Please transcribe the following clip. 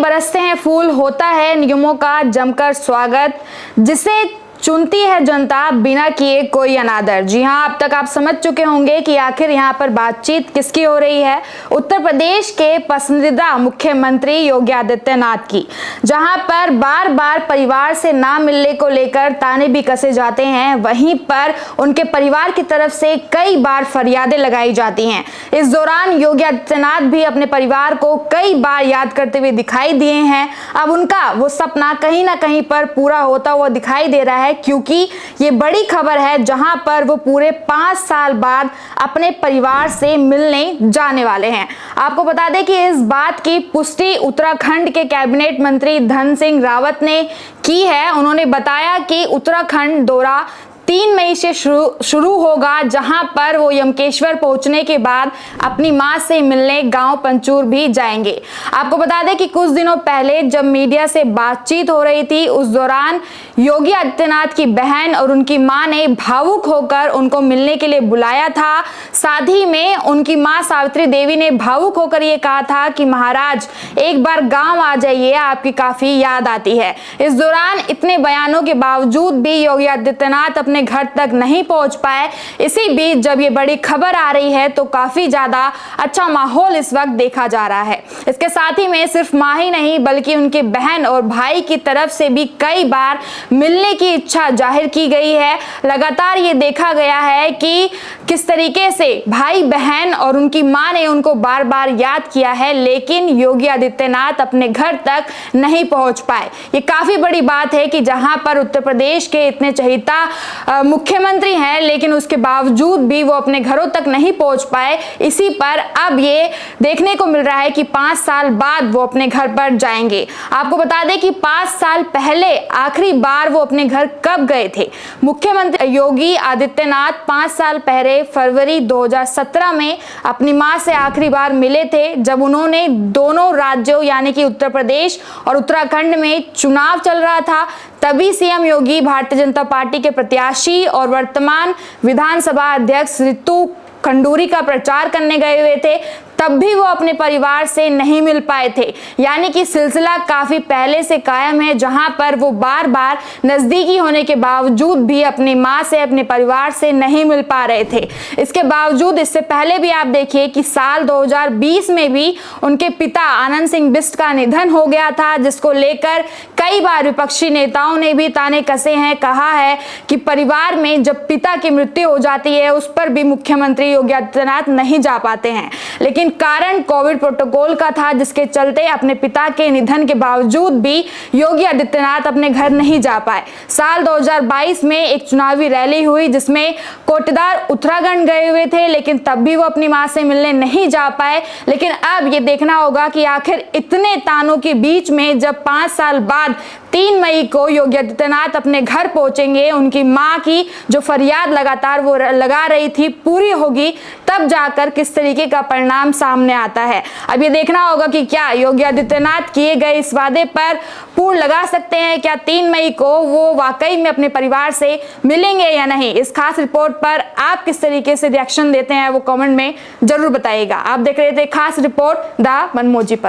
बरसते हैं फूल, होता है नियमों का जमकर स्वागत, जिसे चुनती है जनता बिना किए कोई अनादर। जी हां, अब तक आप समझ चुके होंगे कि आखिर यहां पर बातचीत किसकी हो रही है। उत्तर प्रदेश के पसंदीदा मुख्यमंत्री योगी आदित्यनाथ की, जहां पर बार बार परिवार से ना मिलने को लेकर ताने भी कसे जाते हैं, वहीं पर उनके परिवार की तरफ से कई बार फरियादें लगाई जाती हैं। इस दौरान योगी आदित्यनाथ भी अपने परिवार को कई बार याद करते हुए दिखाई दिए हैं। अब उनका वो सपना कहीं ना कहीं पर पूरा होता हुआ दिखाई दे रहा है, क्योंकि ये बड़ी खबर है जहां पर वो पूरे 5 साल बाद अपने परिवार से मिलने जाने वाले हैं। आपको बता दें कि इस बात की पुष्टि उत्तराखंड के कैबिनेट मंत्री धन सिंह रावत ने की है। उन्होंने बताया कि उत्तराखंड दौरा 3 मई से शुरू होगा, जहां पर वो यमकेश्वर पहुंचने के बाद अपनी मां से मिलने गांव पंचूर भी जाएंगे। आपको बता दें कि कुछ दिनों पहले जब मीडिया से बातचीत हो रही थी, उस दौरान योगी आदित्यनाथ की बहन और उनकी मां ने भावुक होकर उनको मिलने के लिए बुलाया था। साथ ही में उनकी मां सावित्री देवी ने भावुक होकर ये कहा था कि महाराज एक बार गांव आ जाइए, आपकी काफी याद आती है। इस दौरान इतने बयानों के बावजूद भी योगी आदित्यनाथ अपने घर तक नहीं पहुंच पाए। इसी बीच जब ये बड़ी खबर आ रही है तो काफी ज्यादा अच्छा माहौल इस वक्त देखा जा रहा है। इसके साथ ही में सिर्फ मां ही नहीं बल्कि उनके बहन और भाई की तरफ से भी कई बार मिलने की इच्छा जाहिर की गई है। लगातार ये देखा गया है कि किस तरीके से भाई बहन और उनकी मां ने उनको बार बार याद किया है, लेकिन योगी आदित्यनाथ अपने घर तक नहीं पहुंच पाए। ये काफी बड़ी बात है कि जहां पर उत्तर प्रदेश के इतने चहेता मुख्यमंत्री हैं, लेकिन उसके बावजूद भी वो अपने घरों तक नहीं पहुंच पाए। इसी पर अब ये देखने को मिल रहा है कि 5 साल बाद वो अपने घर पर जाएंगे। आपको बता दें कि 5 साल पहले आखिरी बार वो अपने घर कब गए थे। मुख्यमंत्री योगी आदित्यनाथ 5 साल पहले फरवरी 2017 में अपनी मां से आखिरी बार मिले थे, जब उन्होंने दोनों राज्यों यानी कि उत्तर प्रदेश और उत्तराखंड में चुनाव चल रहा था। तभी सीएम योगी भारतीय जनता पार्टी के प्रत्याशी और वर्तमान विधानसभा अध्यक्ष रितु खंडूरी का प्रचार करने गए हुए थे। तब भी वो अपने परिवार से नहीं मिल पाए थे, यानी कि सिलसिला काफी पहले से कायम है, जहां पर वो बार बार नजदीकी होने के बावजूद भी अपनी मां से अपने परिवार से नहीं मिल पा रहे थे। इसके बावजूद इससे पहले भी आप देखिए कि साल 2020 में भी उनके पिता आनंद सिंह बिष्ट का निधन हो गया था, जिसको लेकर कई बार विपक्षी नेताओं ने भी ताने कसे हैं। कहा है कि परिवार में जब पिता की मृत्यु हो जाती है उस पर भी मुख्यमंत्री योगी आदित्यनाथ नहीं जा पाते हैं, लेकिन कारण कोविड प्रोटोकॉल का था, जिसके चलते अपने पिता के निधन के बावजूद भी योगी आदित्यनाथ अपने घर नहीं जा पाए। साल 2022 में एक चुनावी रैली हुई जिसमें कोटेदार उत्तराखंड गए हुए थे, लेकिन तब भी वो अपनी मां से मिलने नहीं जा पाए। लेकिन अब ये देखना होगा कि आखिर इतने तानों के बीच में जब 5 साल बाद 3 मई को योगी आदित्यनाथ अपने घर पहुंचेंगे, उनकी मां की जो फरियाद लगातार वो लगा रही थी पूरी होगी, तब जाकर किस तरीके का परिणाम सामने आता है। अब ये देखना होगा कि क्या योगी आदित्यनाथ किए गए इस वादे पर पूर्ण लगा सकते हैं, क्या 3 मई को वो वाकई में अपने परिवार से मिलेंगे या नहीं। इस खास रिपोर्ट पर आप किस तरीके से रिएक्शन देते हैं वो कमेंट में जरूर बताइएगा। आप देख रहे थे खास रिपोर्ट द मनमोजी पर।